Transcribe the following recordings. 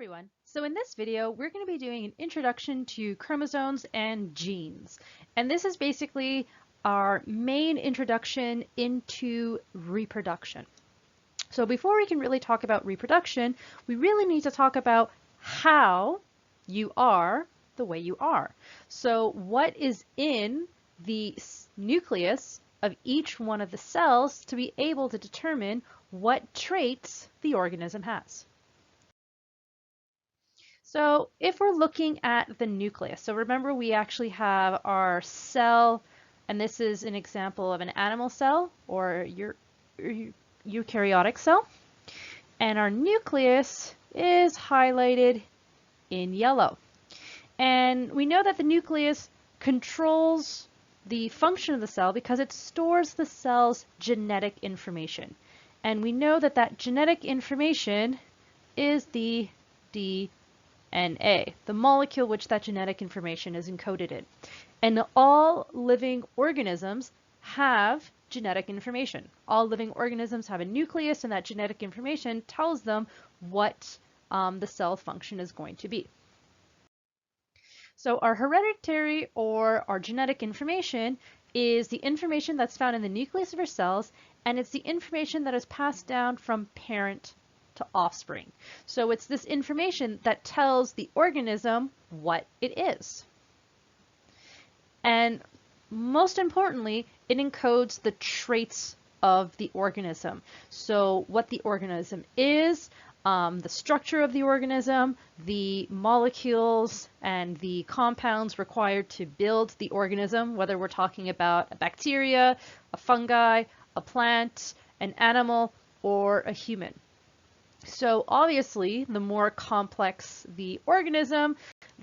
everyone. So in this video, we're going to be doing an introduction to chromosomes and genes. And this is basically our main introduction into reproduction. So before we can really talk about reproduction, we really need to talk about how you are the way you are. So what is in the nucleus of each one of the cells to be able to determine what traits the organism has. So if we're looking at the nucleus, so remember we actually have our cell, and this is an example of an animal cell or your eukaryotic cell, and our nucleus is highlighted in yellow. And we know that the nucleus controls the function of the cell because it stores the cell's genetic information. And we know that that genetic information is the DNA, the molecule which that genetic information is encoded in. And all living organisms have genetic information. All living organisms have a nucleus, and that genetic information tells them what the cell function is going to be. So our hereditary or our genetic information is the information that's found in the nucleus of our cells, and it's the information that is passed down from parent to offspring. So it's this information that tells the organism what it is. And most importantly, it encodes the traits of the organism. So what the organism is, the structure of the organism, the molecules and the compounds required to build the organism, whether we're talking about a bacteria, a fungi, a plant, an animal, or a human. So obviously, the more complex the organism,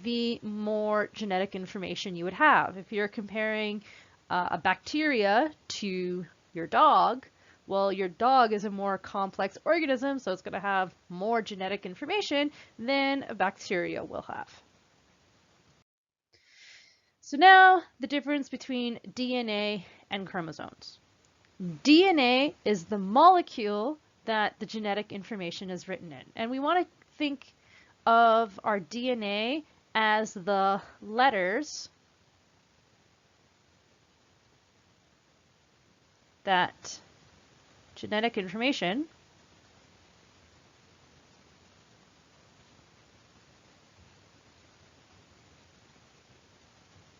the more genetic information you would have. If you're comparing a bacteria to your dog, well, your dog is a more complex organism, so it's going to have more genetic information than a bacteria will have. So now the difference between DNA and chromosomes. DNA is the molecule that the genetic information is written in. And we want to think of our DNA as the letters that genetic information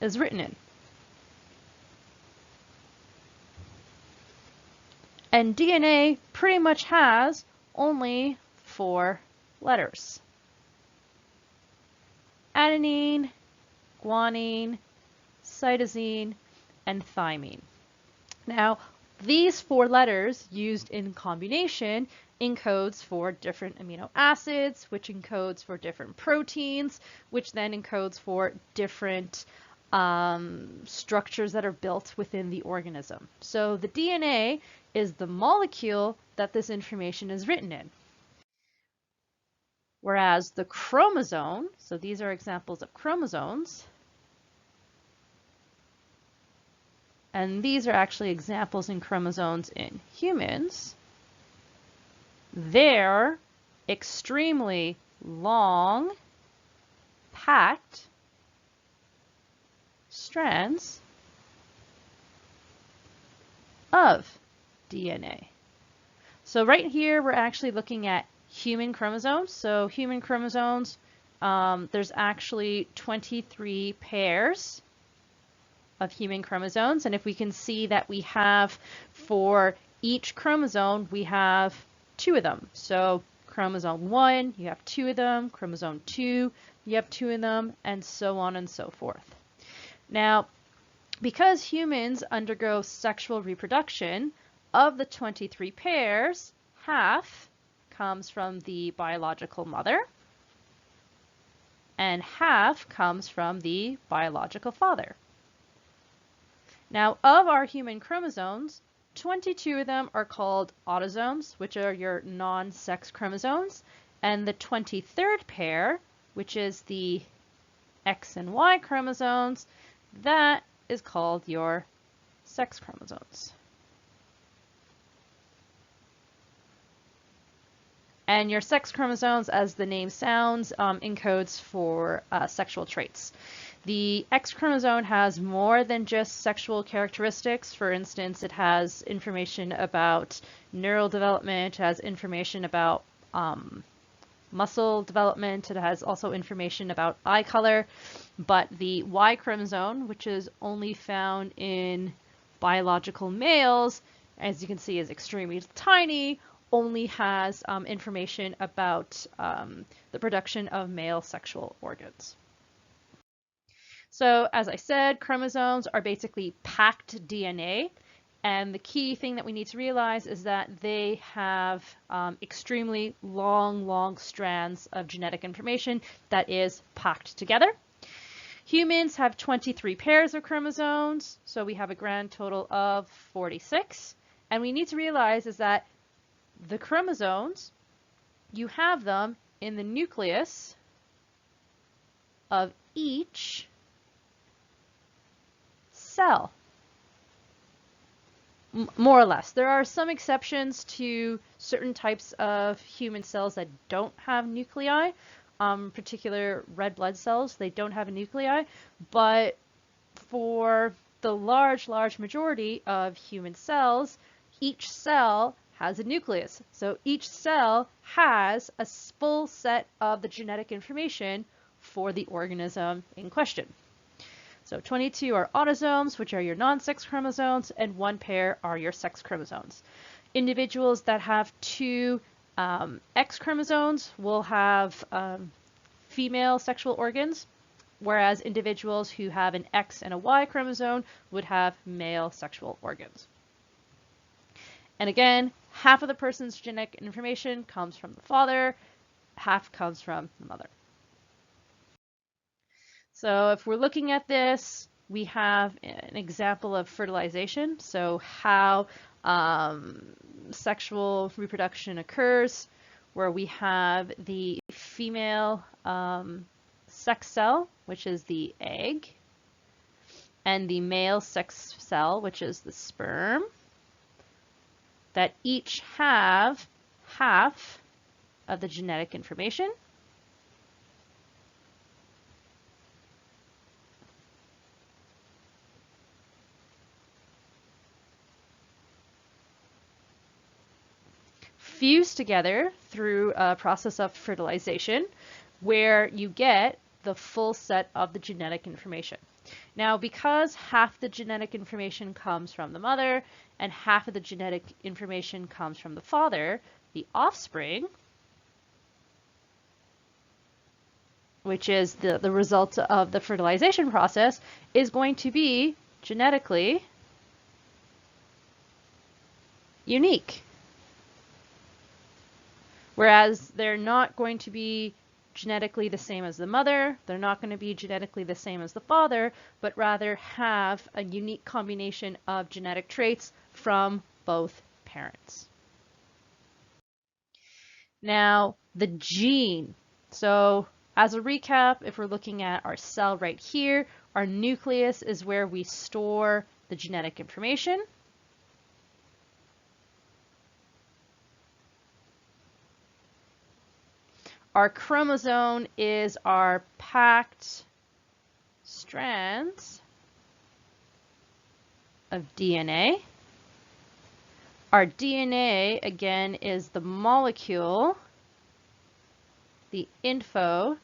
is written in. And DNA pretty much has only 4 letters: adenine, guanine, cytosine, and thymine. Now, these 4 letters used in combination encodes for different amino acids, which encodes for different proteins, which then encodes for different structures that are built within the organism. So the DNA is the molecule that this information is written in. Whereas the chromosome, so these are examples of chromosomes, and these are actually examples in chromosomes in humans, they're extremely long, packed strands of DNA. So right here, we're actually looking at human chromosomes. So human chromosomes, there's actually 23 pairs of human chromosomes. And if we can see that we have, for each chromosome, we have 2 of them. So chromosome 1, you have 2 of them. Chromosome 2, you have 2 of them, and so on and so forth. Now, because humans undergo sexual reproduction, of the 23 pairs, half comes from the biological mother, and half comes from the biological father. Now, of our human chromosomes, 22 of them are called autosomes, which are your non-sex chromosomes, and the 23rd pair, which is the X and Y chromosomes, that is called your sex chromosomes. And your sex chromosomes, as the name sounds, encodes for sexual traits. The X chromosome has more than just sexual characteristics. For instance, it has information about neural development, it has information about muscle development, it has also information about eye color. But the Y chromosome, which is only found in biological males, as you can see is extremely tiny, only has information about the production of male sexual organs. So as I said, chromosomes are basically packed DNA. And the key thing that we need to realize is that they have extremely long strands of genetic information that is packed together. Humans have 23 pairs of chromosomes, so we have a grand total of 46. And we need to realize is that the chromosomes, you have them in the nucleus of each cell. More or less. There are some exceptions to certain types of human cells that don't have nuclei. Particular red blood cells, they don't have a nuclei. But for the large majority of human cells, each cell has a nucleus. So each cell has a full set of the genetic information for the organism in question. So 22 are autosomes, which are your non-sex chromosomes, and 1 pair are your sex chromosomes. Individuals that have 2 X chromosomes will have female sexual organs, whereas individuals who have an X and a Y chromosome would have male sexual organs. And again, half of the person's genetic information comes from the father, half comes from the mother. So if we're looking at this, we have an example of fertilization. So how sexual reproduction occurs, where we have the female sex cell, which is the egg, and the male sex cell, which is the sperm, that each have half of the genetic information. Fused together through a process of fertilization, where you get the full set of the genetic information. Now, because half the genetic information comes from the mother and half of the genetic information comes from the father, the offspring, which is the result of the fertilization process, is going to be genetically unique. Whereas they're not going to be genetically the same as the mother, they're not going to be genetically the same as the father, but rather have a unique combination of genetic traits from both parents. Now, the gene. So as a recap, if we're looking at our cell right here, our nucleus is where we store the genetic information. Our chromosome is our packed strands of DNA. Our DNA, again, is the molecule the info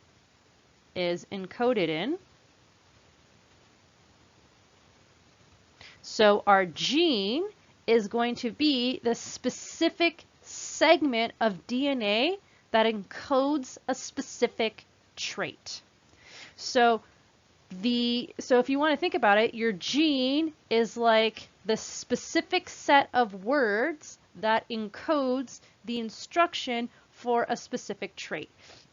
is encoded in. So our gene is going to be the specific segment of DNA that encodes a specific trait. So if you want to think about it, your gene is like the specific set of words that encodes the instruction for a specific trait.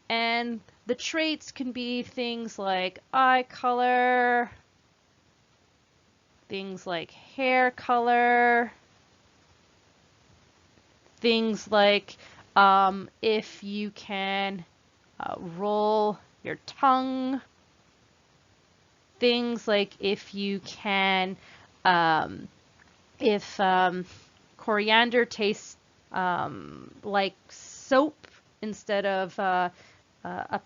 And the traits can be things like eye color, things like hair color, things like if you can roll your tongue, things like if you can, if coriander tastes like soap, instead of a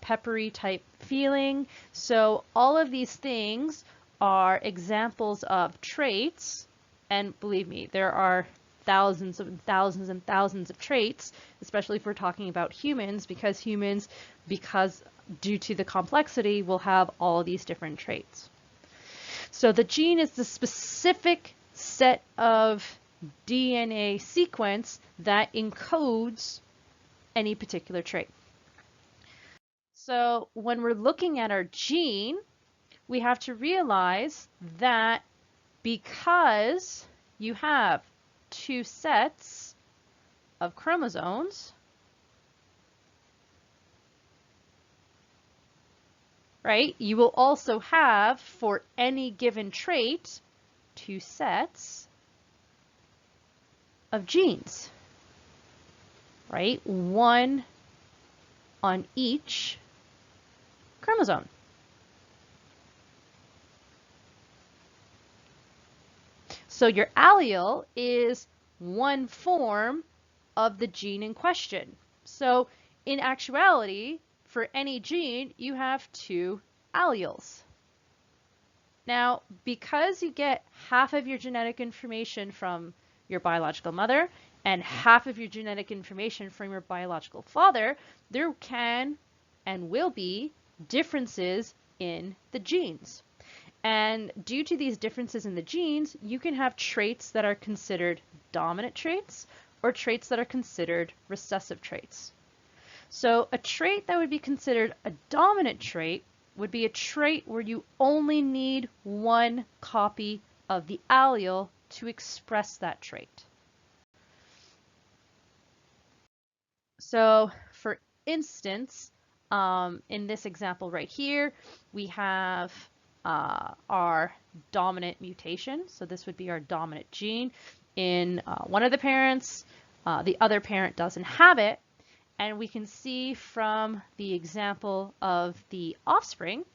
peppery type feeling. So all of these things are examples of traits, and believe me, there are thousands and thousands and thousands of traits, especially if we're talking about humans, because due to the complexity, will have all these different traits. So the gene is the specific set of DNA sequence that encodes any particular trait. So when we're looking at our gene, we have to realize that because you have two sets of chromosomes, right, you will also have, for any given trait, two sets of genes, right? One on each chromosome. So your allele is one form of the gene in question. So in actuality, for any gene, you have two alleles. Now, because you get half of your genetic information from your biological mother and half of your genetic information from your biological father, there can and will be differences in the genes. And due to these differences in the genes, you can have traits that are considered dominant traits or traits that are considered recessive traits. So a trait that would be considered a dominant trait would be a trait where you only need one copy of the allele to express that trait. So for instance, in this example right here, we have our dominant mutation. So this would be our dominant gene in one of the parents. The other parent doesn't have it. And we can see from the example of the offspring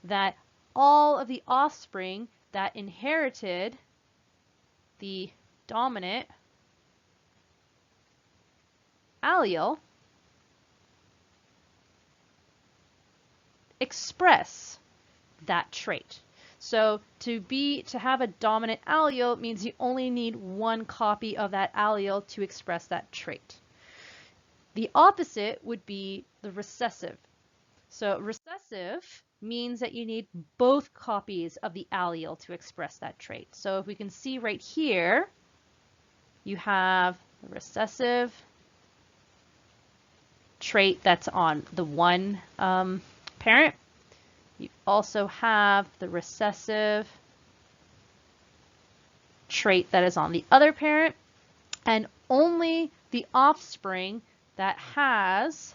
that all of the offspring that inherited the dominant allele express that trait. So to have a dominant allele means you only need one copy of that allele to express that trait. The opposite would be the recessive. So recessive means that you need both copies of the allele to express that trait. So if we can see right here, you have the recessive trait that's on the one parent. You also have the recessive trait that is on the other parent, and only the offspring that has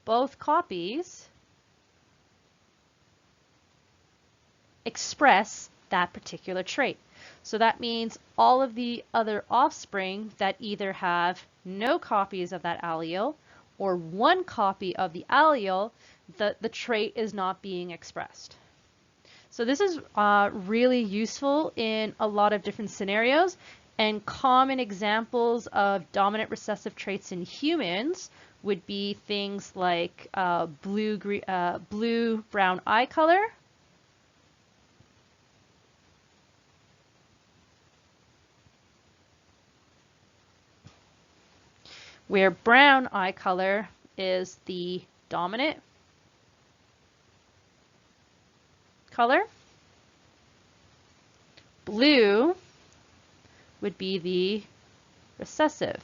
both copies express that particular trait. So that means all of the other offspring that either have no copies of that allele or one copy of the allele, the trait is not being expressed. So this is really useful in a lot of different scenarios, and common examples of dominant recessive traits in humans would be things like blue-brown eye color, where brown eye color is the dominant color. Blue would be the recessive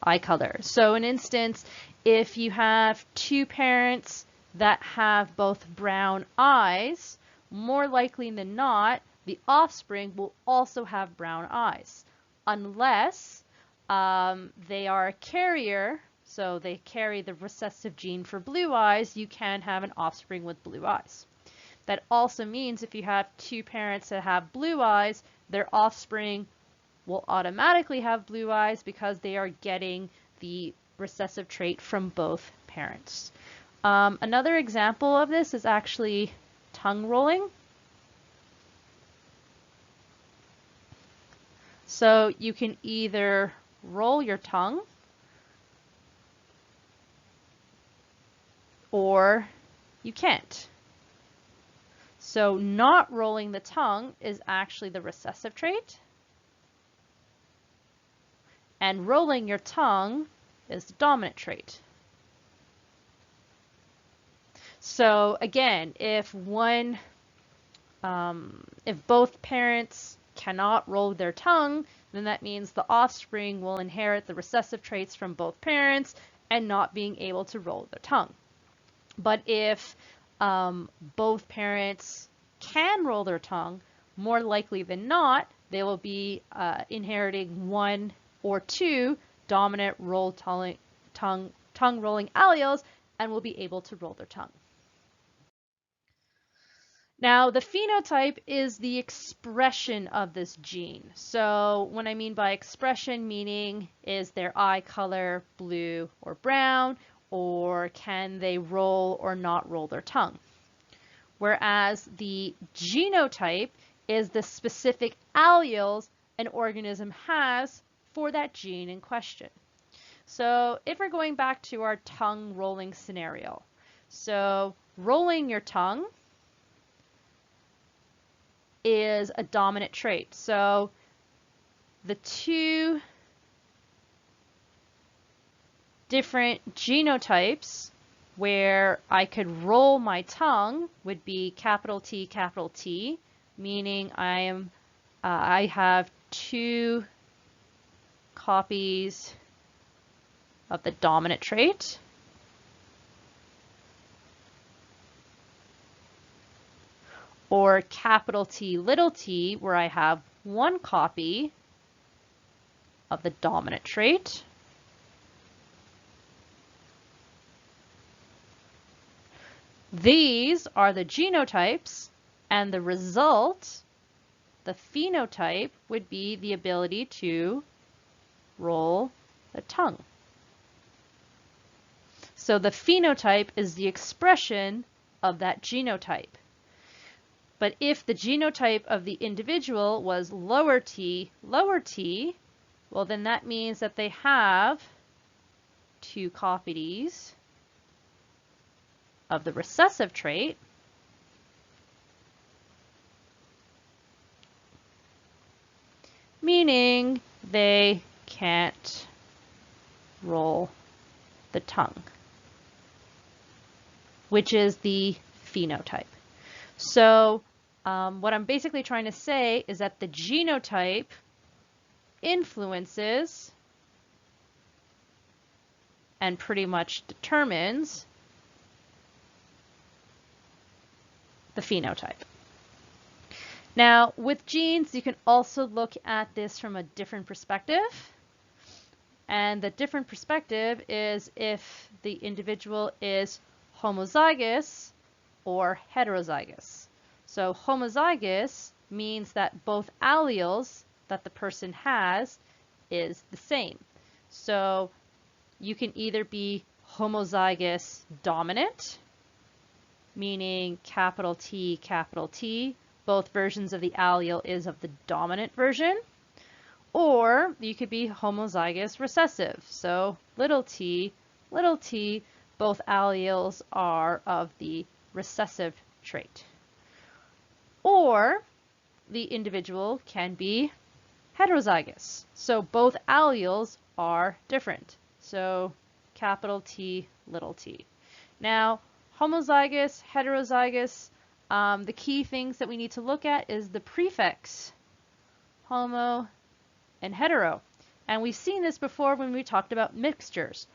eye color. So in instance, if you have two parents that have both brown eyes, more likely than not, the offspring will also have brown eyes, unless they are a carrier, so they carry the recessive gene for blue eyes, you can have an offspring with blue eyes. That also means if you have two parents that have blue eyes, their offspring will automatically have blue eyes because they are getting the recessive trait from both parents. Another example of this is actually tongue rolling. So you can either roll your tongue or you can't. So not rolling the tongue is actually the recessive trait, and rolling your tongue is the dominant trait. So again, if both parents cannot roll their tongue, then that means the offspring will inherit the recessive traits from both parents and not being able to roll their tongue. But if both parents can roll their tongue, more likely than not, they will be inheriting one or two dominant tongue rolling alleles and will be able to roll their tongue. Now, the phenotype is the expression of this gene. So what I mean by expression, meaning is their eye color blue or brown, or can they roll or not roll their tongue? Whereas the genotype is the specific alleles an organism has for that gene in question. So if we're going back to our tongue rolling scenario, so rolling your tongue is a dominant trait. So the two different genotypes where I could roll my tongue would be capital T, meaning I have two copies of the dominant trait. Or capital T, where I have one copy of the dominant trait. These are the genotypes, and the result, the phenotype, would be the ability to roll the tongue. So the phenotype is the expression of that genotype. But if the genotype of the individual was lower t, well then that means that they have two copies of the recessive trait, meaning they can't roll the tongue, which is the phenotype. So what I'm basically trying to say is that the genotype influences and pretty much determines the phenotype. Now, with genes, you can also look at this from a different perspective. And the different perspective is if the individual is homozygous or heterozygous. So homozygous means that both alleles that the person has is the same. So you can either be homozygous dominant, meaning capital T, both versions of the allele is of the dominant version, or you could be homozygous recessive. So little t, both alleles are of the recessive trait. Or the individual can be heterozygous. So both alleles are different. So capital T, little t. Now, homozygous, heterozygous, the key things that we need to look at is the prefix, homo and hetero. And we've seen this before when we talked about mixtures,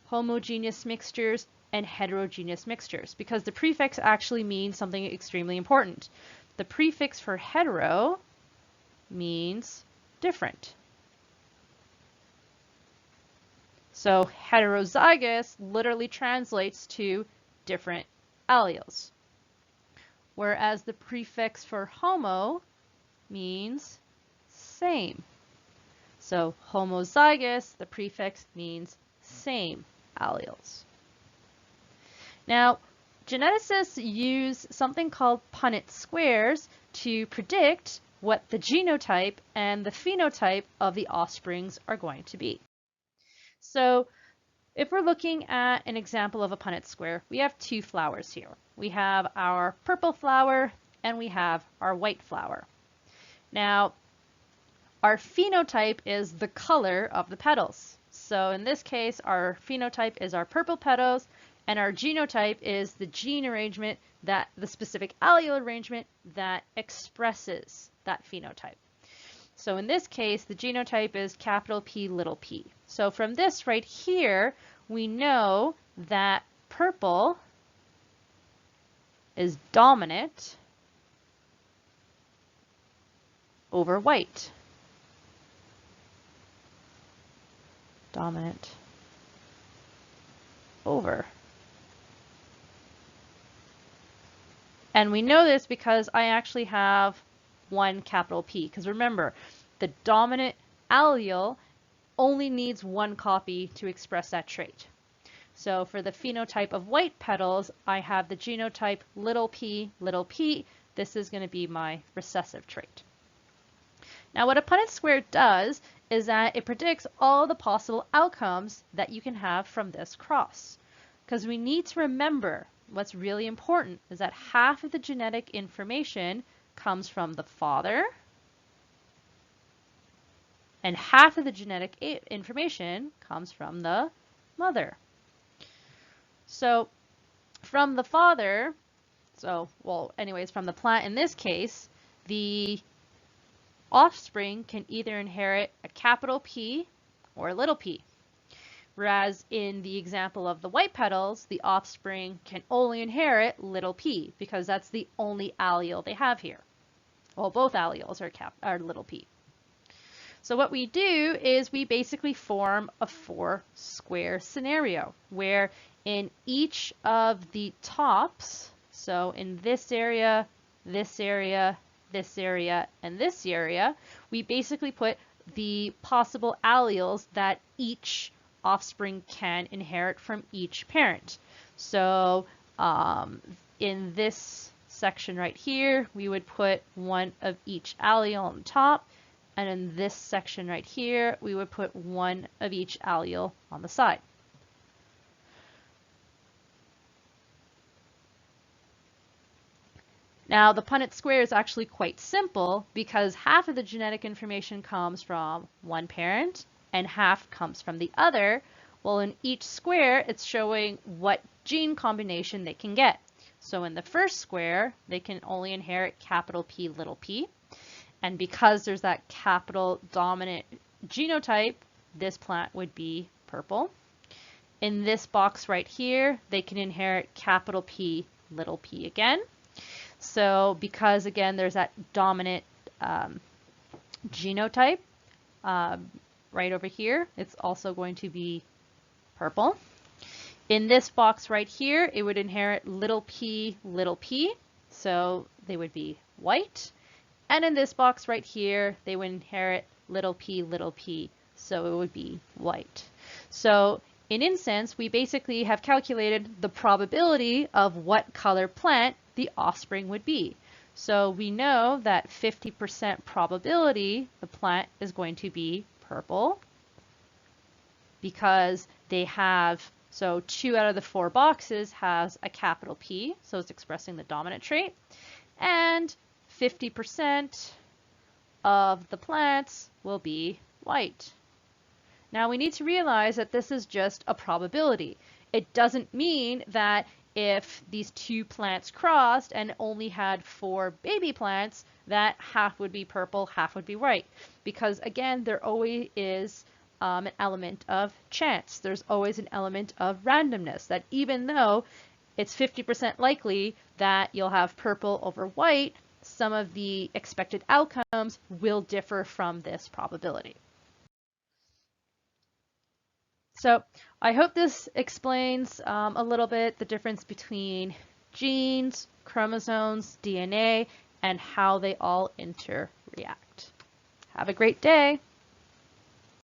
homogeneous mixtures and heterogeneous mixtures, because the prefix actually means something extremely important. The prefix for hetero means different. So heterozygous literally translates to different alleles, whereas the prefix for homo means same. So homozygous, the prefix means same alleles. Now, geneticists use something called Punnett Squares to predict what the genotype and the phenotype of the offsprings are going to be. So If we're looking at an example of a Punnett square, we have two flowers here. We have our purple flower and we have our white flower. Now, our phenotype is the color of the petals. So in this case, our phenotype is our purple petals, and our genotype is the gene arrangement, that the specific allele arrangement that expresses that phenotype. So in this case, the genotype is capital P, little p. So from this right here, we know that purple is dominant over white. Dominant over. And we know this because I actually have one capital P, because remember, the dominant allele only needs one copy to express that trait. So for the phenotype of white petals, I have the genotype little p, little p. This is going to be my recessive trait. Now what a Punnett square does is that it predicts all the possible outcomes that you can have from this cross. Because we need to remember what's really important is that half of the genetic information comes from the father and half of the genetic information comes from the mother. So from the father, from the plant in this case, the offspring can either inherit a capital P or a little p. Whereas in the example of the white petals, the offspring can only inherit little p because that's the only allele they have here. Well, both alleles are little p. So what we do is we basically form a 4-square scenario where in each of the tops, so in this area, this area, this area, and this area, we basically put the possible alleles that each offspring can inherit from each parent. So in this section right here, we would put one of each allele on the top, and in this section right here, we would put one of each allele on the side. Now, the Punnett square is actually quite simple because half of the genetic information comes from one parent and half comes from the other. Well, in each square, it's showing what gene combination they can get. So in the first square, they can only inherit capital P, little p. And because there's that capital dominant genotype, this plant would be purple. In this box right here, they can inherit capital P, little p again. So because, again, there's that dominant genotype right over here, it's also going to be purple. In this box right here, it would inherit little p, so they would be white. And in this box right here, they would inherit little p, so it would be white. So in instance, we basically have calculated the probability of what color plant the offspring would be. So we know that 50% probability the plant is going to be purple because they have, so 2 out of the 4 boxes has a capital P, so it's expressing the dominant trait, and 50% of the plants will be white. Now we need to realize that this is just a probability. It doesn't mean that if these 2 plants crossed and only had 4 baby plants, that half would be purple, half would be white. Because again, there always is an element of chance. There's always an element of randomness, that even though it's 50% likely that you'll have purple over white, some of the expected outcomes will differ from this probability. So I hope this explains a little bit the difference between genes, chromosomes, DNA, and how they all interreact. Have a great day.